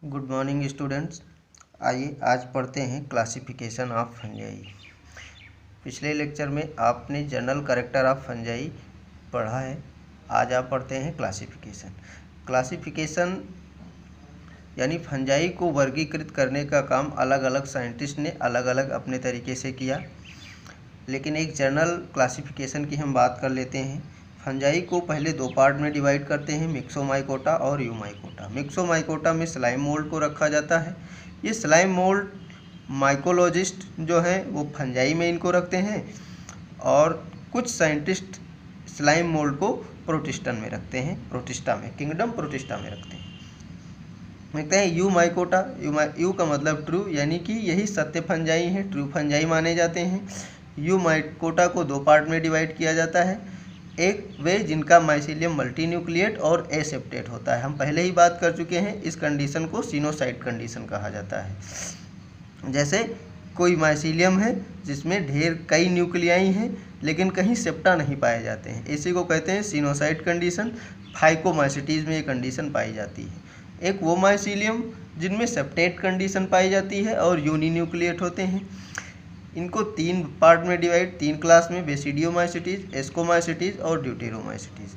Good morning students. आइए आज पढ़ते हैं क्लासिफिकेशन ऑफ फंजाई। पिछले लेक्चर में आपने जनरल कैरेक्टर ऑफ फंजाई पढ़ा है। आज आप पढ़ते हैं क्लासिफिकेशन। क्लासिफिकेशन यानी फंजाई को वर्गीकृत करने का काम अलग अलग साइंटिस्ट ने अलग अलग अपने तरीके से किया, लेकिन एक जनरल क्लासिफिकेशन की हम बात कर लेते हैं। फंजाई को पहले दो पार्ट में डिवाइड करते हैं, मिक्सोमाइकोटा और यूमाइकोटा। मिक्सोमाइकोटा में स्लाइम मोल्ड को रखा जाता है। ये स्लाइम मोल्ड माइकोलॉजिस्ट जो हैं वो फंजाई में इनको रखते हैं, और कुछ साइंटिस्ट स्लाइम मोल्ड को प्रोटिस्टन में रखते हैं, प्रोटिस्टा में, किंगडम प्रोटिस्टा में रखते हैं। देखते हैं यूमाइकोटा। यू का मतलब ट्रू, यानी कि यही सत्य फंजाई हैं, ट्रू फंजाई माने जाते हैं। यूमाइकोटा को दो पार्ट में डिवाइड किया जाता है। एक वे जिनका माइसीलियम मल्टीन्यूक्लिएट और एसेप्टेट होता है, हम पहले ही बात कर चुके हैं। इस कंडीशन को सिनोसाइट कंडीशन कहा जाता है। जैसे कोई माइसीलियम है जिसमें ढेर कई न्यूक्लियाई हैं लेकिन कहीं सेप्टा नहीं पाए जाते हैं, इसी को कहते हैं सिनोसाइट कंडीशन। फाइकोमाइसिटीज में ये कंडीशन पाई जाती है। एक वो माइसीलियम जिनमें सेप्टेट कंडीशन पाई जाती है और यूनिन्यूक्लिएट होते हैं। इनको तीन पार्ट में डिवाइड, तीन क्लास में, बेसिडियोमाइसिटीज, एस्कोमाइसिटीज और ड्यूटेरोमाइसिटीज।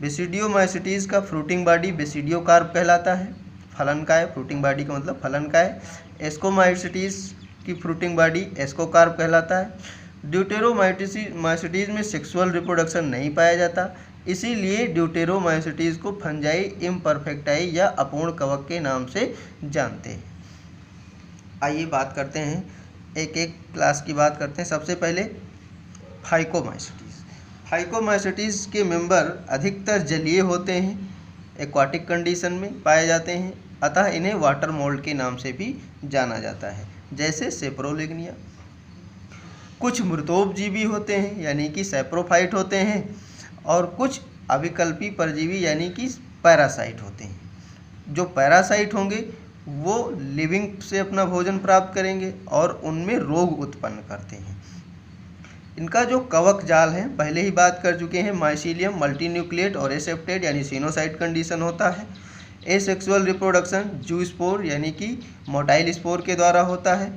बेसिडियोमाइसिटीज का फ्रूटिंग बॉडी बेसिडियोकार्प कहलाता है, फलन का है। फ्रूटिंग बॉडी का मतलब फलन का है। एस्कोमाइसिटीज की फ्रूटिंग बॉडी एस्कोकार्प कहलाता है। ड्यूटेरोमाइसिटीज में सेक्सुअल रिप्रोडक्शन नहीं पाया जाता, इसीलिए ड्यूटेरोमाइसिटीज को फंजाई इम्परफेक्टाई या अपूर्ण कवक के नाम से जानते हैं। आइए बात करते हैं, एक एक क्लास की बात करते हैं। सबसे पहले फाइकोमाइसिटीज। फाइकोमाइसिटीज के मेंबर अधिकतर जलीय होते हैं, एक्वाटिक कंडीशन में पाए जाते हैं, अतः इन्हें वाटर मोल्ड के नाम से भी जाना जाता है, जैसे सेप्रोलिग्निया। कुछ मृतोपजीवी होते हैं यानी कि सैप्रोफाइट होते हैं, और कुछ अविकल्पी परजीवी यानी कि पैरासाइट होते हैं। जो पैरासाइट होंगे वो लिविंग से अपना भोजन प्राप्त करेंगे और उनमें रोग उत्पन्न करते हैं। इनका जो कवक जाल है पहले ही बात कर चुके हैं, माइसीलियम मल्टीन्यूक्लिएट और एसेप्टेड यानी सिनोसाइट कंडीशन होता है। एसेक्सुअल रिप्रोडक्शन जूस्पोर यानी कि मोटाइल स्पोर के द्वारा होता है,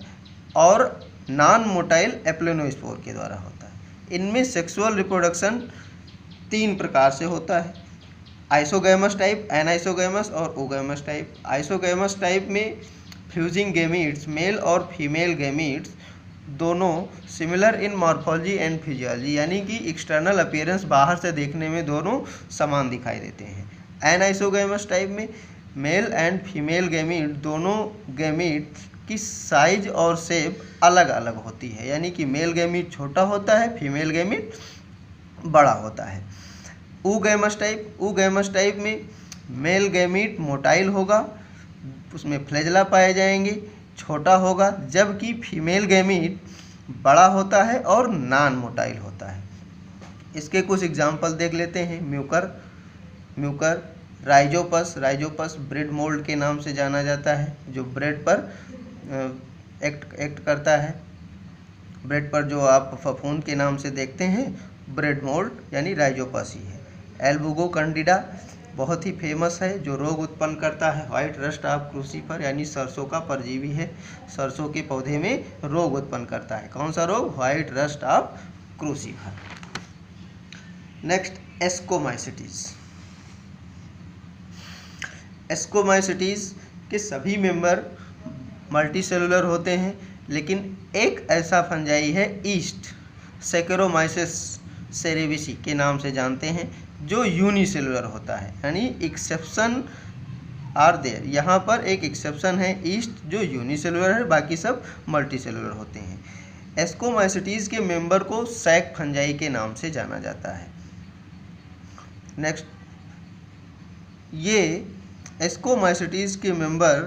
और नॉन मोटाइल एप्लेनोस्पोर के द्वारा होता है। इनमें सेक्सुअल रिप्रोडक्शन तीन प्रकार से होता है, आइसोगैमस टाइप, एनाइसोगैमस और ओगैमस टाइप। आइसोगैमस टाइप में फ्यूजिंग गैमीट्स, मेल और फीमेल गैमीट्स दोनों similar in morphology and physiology, यानी कि एक्सटर्नल अपीयरेंस बाहर से देखने में दोनों समान दिखाई देते हैं। एनाइसोगैमस टाइप में मेल एंड फीमेल गैमीट दोनों गैमीट की साइज और शेप अलग अलग होती है, यानी कि मेल गैमीट छोटा होता है, फीमेल गैमीट बड़ा होता है। ऊगैमस टाइप में मेल गैमीट मोटाइल होगा, उसमें फ्लैजेला पाए जाएंगे, छोटा होगा, जबकि फीमेल गैमीट बड़ा होता है और नॉन मोटाइल होता है। इसके कुछ एग्जाम्पल देख लेते हैं। म्यूकर, राइजोपस ब्रेड मोल्ड के नाम से जाना जाता है, जो ब्रेड पर एक्ट करता है। ब्रेड पर जो आप फफूंद के नाम से देखते हैं, ब्रेड मोल्ड यानी राइजोपस ही है। एल्बुगो कैंडिडा बहुत ही फेमस है, जो रोग उत्पन्न करता है। व्हाइट रस्ट ऑफ क्रूसीफर यानी सरसों का परजीवी है, सरसों के पौधे में रोग उत्पन्न करता है। कौन सा रोग? White rust of crucifer. Next ascomycetes. Ascomycetes के सभी मेंबर मल्टीसेलुलर होते हैं, लेकिन एक ऐसा फंजाई है ईस्ट सैकेरोमाइसिस सेरेविसी के नाम से जानते हैं, जो यूनिसेलुलर होता है, यानी एक्सेप्शन आर देयर। यहाँ पर एक एक्सेप्शन है ईस्ट जो यूनिसेलुलर है, बाकी सब मल्टीसेलुलर होते हैं। एस्कोमाइसिटीज के मेंबर को सैक फंजाई के नाम से जाना जाता है। नेक्स्ट, ये एस्कोमाइसिटीज के मेंबर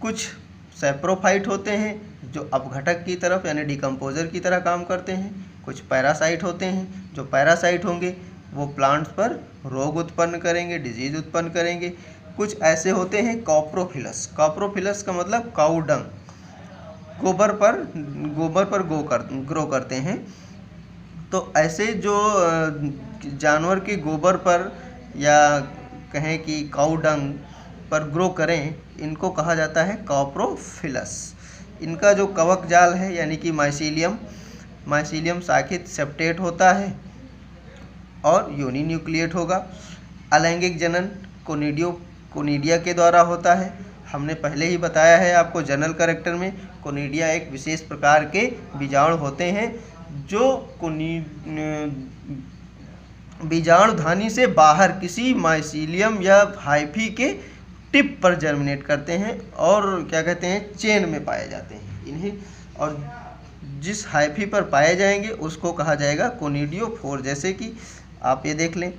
कुछ सैप्रोफाइट होते हैं जो अपघटक की तरफ यानी डिकम्पोजर की तरह काम करते हैं। कुछ पैरासाइट होते हैं, जो पैरासाइट होंगे वो प्लांट्स पर रोग उत्पन्न करेंगे, डिजीज उत्पन्न करेंगे। कुछ ऐसे होते हैं कॉप्रोफिलस। कॉप्रोफिलस का मतलब काऊ डंग, गोबर पर ग्रो करते हैं। तो ऐसे जो जानवर के गोबर पर या कहें कि काऊ डंग पर ग्रो करें, इनको कहा जाता है कॉप्रोफिलस। इनका जो कवक जाल है यानी कि माइसीलियम शाखित सेप्टेट होता है और यूनिन्यूक्लिएट होगा। अलैंगिक जनन कोनिडिया के द्वारा होता है। हमने पहले ही बताया है आपको जनरल कैरेक्टर में, कोनिडिया एक विशेष प्रकार के बीजाणु होते हैं जो बीजाणुधानी से बाहर किसी माइसीलियम या हाइफी के टिप पर जर्मिनेट करते हैं और क्या कहते हैं, चेन में पाए जाते हैं इन्हें, और जिस हाइफी पर पाए जाएंगे उसको कहा जाएगा कोनिडियोफोर। जैसे कि आप ये देख लें,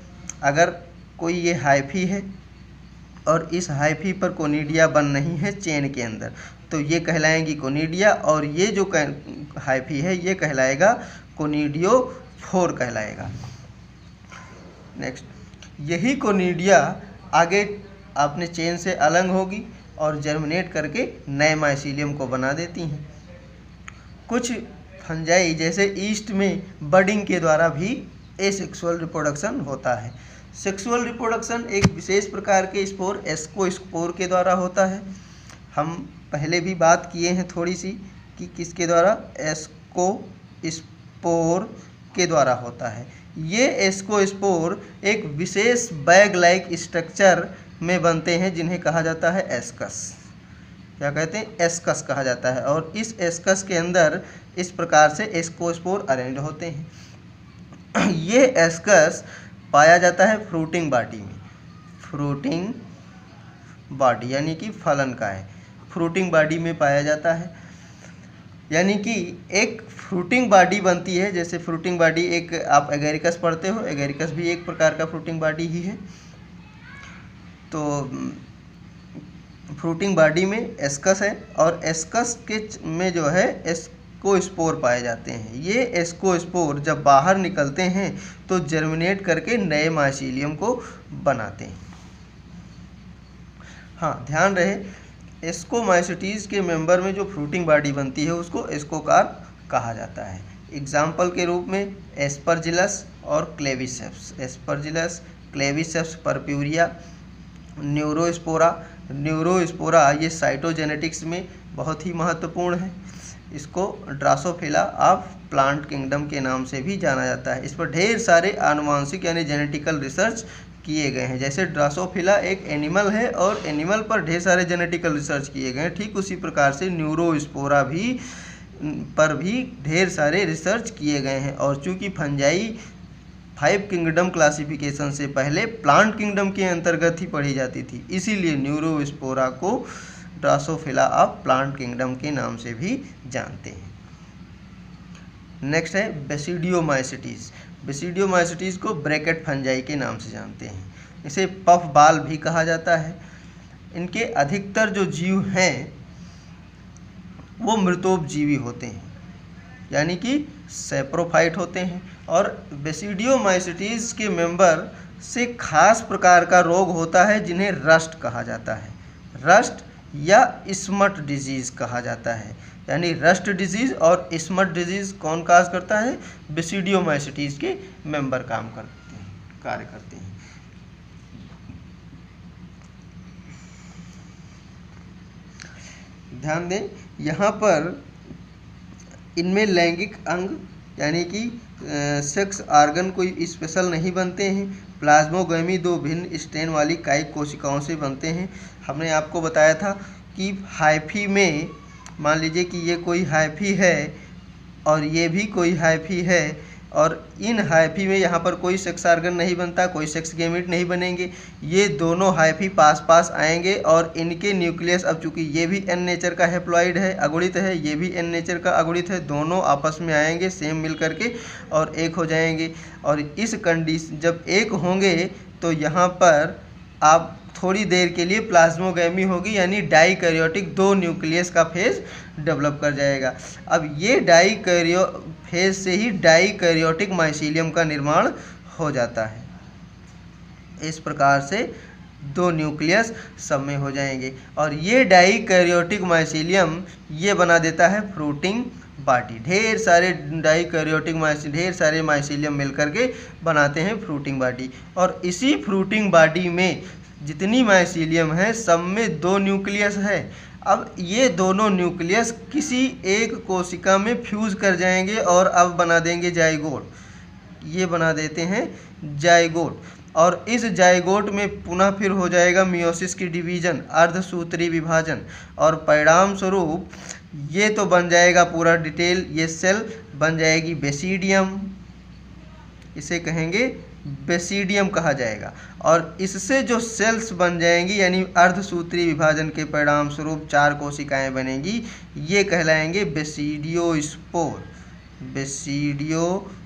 अगर कोई ये हाइफी है और इस हाइफी पर कोनिडिया बन रही है चेन के अंदर, तो ये कहलाएंगी कोनिडिया, और ये जो हाइफी है ये कहलाएगा कोनिडियोफोर कहलाएगा। नेक्स्ट, यही कोनिडिया आगे अपने चेन से अलग होगी और जर्मिनेट करके नए माइसीलियम को बना देती हैं। कुछ फंजाई जैसे ईस्ट में बडिंग के द्वारा भी एसेक्सुअल रिप्रोडक्शन होता है। सेक्सुअल रिप्रोडक्शन एक विशेष प्रकार के स्पोर एस्कोस्पोर के द्वारा होता है। हम पहले भी बात किए हैं थोड़ी सी कि किसके द्वारा, एस्कोस्पोर के द्वारा होता है। ये एस्कोस्पोर एक विशेष बैग लाइक स्ट्रक्चर में बनते हैं जिन्हें कहा जाता है एस्कस। क्या कहते हैं, एस्कस कहा जाता है, और इस एस्कस के अंदर इस प्रकार से एस्कोस्पोर अरेंज होते हैं। ये एस्कस पाया जाता है फ्रूटिंग बॉडी में। फ्रूटिंग बॉडी यानी कि फलनकाय, फ्रूटिंग बॉडी में पाया जाता है। यानी कि एक फ्रूटिंग बॉडी बनती है, जैसे फ्रूटिंग बॉडी एक आप एगेरिकस पढ़ते हो, एगेरिकस भी एक प्रकार का फ्रूटिंग बॉडी ही है। तो फ्रूटिंग बॉडी में एस्कस है और एस्कस के में जो है एस्कोस्पोर पाए जाते हैं। ये एस्कोस्पोर जब बाहर निकलते हैं तो जर्मिनेट करके नए माइसीलियम को बनाते हैं। हाँ, ध्यान रहे, एस्कोमाइसिटीज़ के मेंबर में जो फ्रूटिंग बॉडी बनती है उसको एस्कोकार कहा जाता है। एग्जाम्पल के रूप में एस्परजिलस और Claviceps, Aspergillus, Claviceps, purpurea, Neurospora ये साइटोजेनेटिक्स में बहुत ही महत्वपूर्ण है। इसको ड्रासोफिला ऑफ प्लांट किंगडम के नाम से भी जाना जाता है। इस पर ढेर सारे आनुवांशिक यानी जेनेटिकल रिसर्च किए गए हैं। जैसे ड्रासोफिला एक एनिमल है और एनिमल पर ढेर सारे जेनेटिकल रिसर्च किए गए हैं, ठीक उसी प्रकार से न्यूरोस्पोरा पर भी ढेर सारे रिसर्च किए गए हैं। और चूँकि फंजाई 5 किंगडम क्लासिफिकेशन से पहले प्लांट किंगडम के अंतर्गत ही पढ़ी जाती थी, इसीलिए न्यूरोस्पोरा को ड्रासोफिला ऑफ प्लांट किंगडम के नाम से भी जानते हैं। नेक्स्ट है बेसिडियोमाइसिटीज़। बेसिडियोमाइसिटीज़ को ब्रैकेट फंजाई के नाम से जानते हैं। इसे पफ बाल भी कहा जाता है। इनके अधिकतर जो जीव हैं वो मृतोपजीवी होते हैं, यानी कि सैप्रोफाइट होते हैं। और बेसिडियोमाइसिटीज़ के मेंबर से खास प्रकार का रोग होता है जिन्हें रस्ट कहा जाता है। रस्ट या स्मट डिजीज़ कहा जाता है। यानी रस्ट डिजीज़ और स्मट डिजीज़ कौन काज करता है, बेसिडियोमाइसिटीज़ के मेंबर कार्य करते हैं। ध्यान दें, यहाँ पर इनमें लैंगिक अंग यानी कि सेक्स ऑर्गन कोई स्पेशल नहीं बनते हैं। प्लाज्मोगैमी 2 भिन्न स्ट्रेन वाली कायिक कोशिकाओं से बनते हैं। हमने आपको बताया था कि हाइफी में मान लीजिए कि ये कोई हाइफी है और ये भी कोई हाइफी है, और इन हाइफी में यहाँ पर कोई सेक्स ऑर्गन नहीं बनता, कोई सेक्स गैमेट नहीं बनेंगे। ये दोनों हाइफी पास पास आएंगे और इनके न्यूक्लियस, अब चूंकि ये भी एन नेचर का हैप्लॉइड है, अगुणित है, ये भी एन नेचर का अगुणित है, दोनों आपस में आएंगे सेम मिल करके और एक हो जाएंगे। और इस कंडीशन जब एक होंगे तो यहाँ पर आप थोड़ी देर के लिए प्लाज्मोगैमी होगी, यानी डाइकैरियोटिक 2 न्यूक्लियस का फेज डेवलप कर जाएगा। अब ये फेज से ही डाइकैरियोटिक माइसीलियम का निर्माण हो जाता है। इस प्रकार से 2 न्यूक्लियस सब में हो जाएंगे और ये डाइकैरियोटिक माइसीलियम ये बना देता है फ्रूटिंग बॉडी। ढेर सारे माइसीलियम मिलकर के बनाते हैं फ्रूटिंग बॉडी। और इसी फ्रूटिंग बॉडी में जितनी माइसीलियम है सब में 2 न्यूक्लियस है। अब ये दोनों न्यूक्लियस किसी एक कोशिका में फ्यूज कर जाएंगे और अब बना देंगे जाइगोट। ये बना देते हैं जाइगोट, और इस जाइगोट में पुनः फिर हो जाएगा मियोसिस की डिवीजन, अर्धसूत्री विभाजन, और परिणाम स्वरूप ये तो बन जाएगा पूरा डिटेल, ये सेल बन जाएगी बेसिडियम, इसे कहेंगे बेसिडियम कहा जाएगा। और इससे जो सेल्स बन जाएंगी यानी अर्धसूत्री विभाजन के परिणाम स्वरूप 4 कोशिकाएं बनेंगी, ये कहलाएंगे बेसिडियोस्पोर, बेसिडियोस्पोर।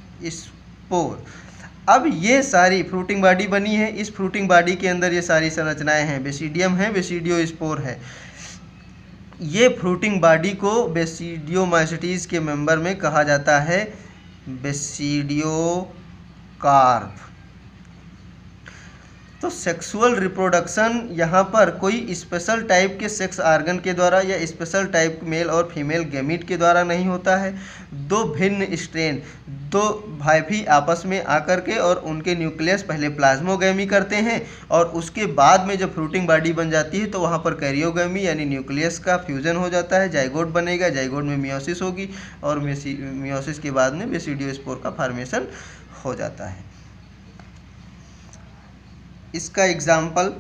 अब ये सारी फ्रूटिंग बॉडी बनी है, इस फ्रूटिंग बॉडी के अंदर ये सारी संरचनाएं हैं, बेसिडियम है, बेसिडियोस्पोर है। ये फ्रूटिंग बॉडी को बेसिडियोमाइसिटीज के मेंबर में कहा जाता है बेसिडियोकार्प। तो सेक्सुअल रिप्रोडक्शन यहाँ पर कोई स्पेशल टाइप के सेक्स ऑर्गन के द्वारा या स्पेशल टाइप मेल और फीमेल गैमीट के द्वारा नहीं होता है। 2 भिन्न स्ट्रेन, 2 भाई भी आपस में आकर के और उनके न्यूक्लियस पहले प्लाज्मोगैमी करते हैं और उसके बाद में जब फ्रूटिंग बॉडी बन जाती है तो वहाँ पर कैरियोगैमी यानी न्यूक्लियस का फ्यूजन हो जाता है, जाइगोट बनेगा, जाइगोट में मियोसिस होगी और मियोसिस के बाद में बेसिडियोस्पोर का फॉर्मेशन हो जाता है। इसका एग्जाम्पल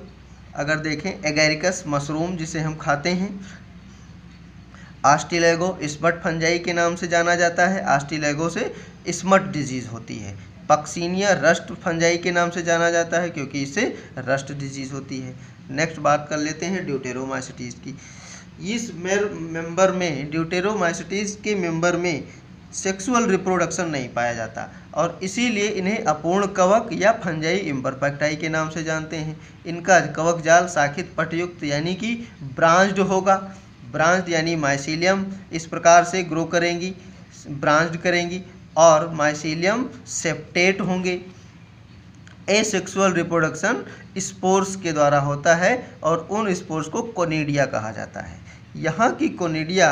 अगर देखें, एगेरिकस मशरूम जिसे हम खाते हैं, आस्टिलेगो स्मट फंजाई के नाम से जाना जाता है, आस्टिलेगो से स्मट डिजीज़ होती है। पक्सीनिया रस्ट फंजाई के नाम से जाना जाता है क्योंकि इससे रस्ट डिजीज़ होती है। नेक्स्ट बात कर लेते हैं ड्यूटेरोमाइसिटीज़ की। इस मेंबर में, ड्यूटेरोमाइसिटीज़ के मेंबर में सेक्सुअल रिप्रोडक्शन नहीं पाया जाता और इसीलिए इन्हें अपूर्ण कवक या फंजाई इम्परफेक्टाई के नाम से जानते हैं। इनका कवक जाल शाखित पटयुक्त यानी कि ब्रांच्ड होगा, ब्रांच्ड यानी माइसीलियम इस प्रकार से ग्रो करेंगी, ब्रांच्ड करेंगी और माइसीलियम सेप्टेट होंगे। एसेक्सुअल रिप्रोडक्शन स्पोर्स के द्वारा होता है और उन स्पोर्स को कोनिडिया कहा जाता है। यहाँ की कोनिडिया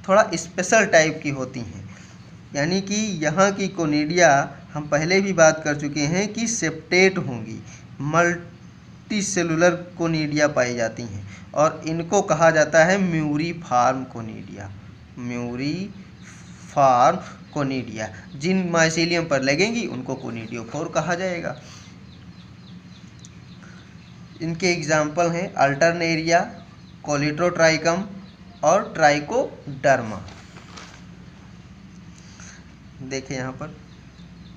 थोड़ा स्पेशल टाइप की होती हैं, यानी कि यहाँ की कोनिडिया हम पहले भी बात कर चुके हैं कि सेप्टेट होंगी, मल्टीसेलुलर कोनिडिया पाई जाती हैं और इनको कहा जाता है म्यूरिफॉर्म कोनिडिया, म्यूरिफॉर्म कोनिडिया। जिन माइसीलियम पर लगेंगी उनको कोनिडियोफोर कहा जाएगा। इनके एग्जाम्पल हैं अल्टरनेरिया, कोलिट्रोट्राइकम और ट्राइकोडर्मा। देखिए यहाँ पर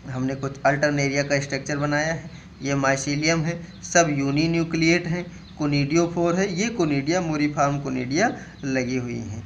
हमने कुछ अल्टरनेरिया का स्ट्रक्चर बनाया है। ये माइसीलियम है, सब यूनिन्यूक्लिएट हैं, कोनिडियोफोर है, ये कोनिडिया म्यूरिफॉर्म कोनिडिया लगी हुई हैं।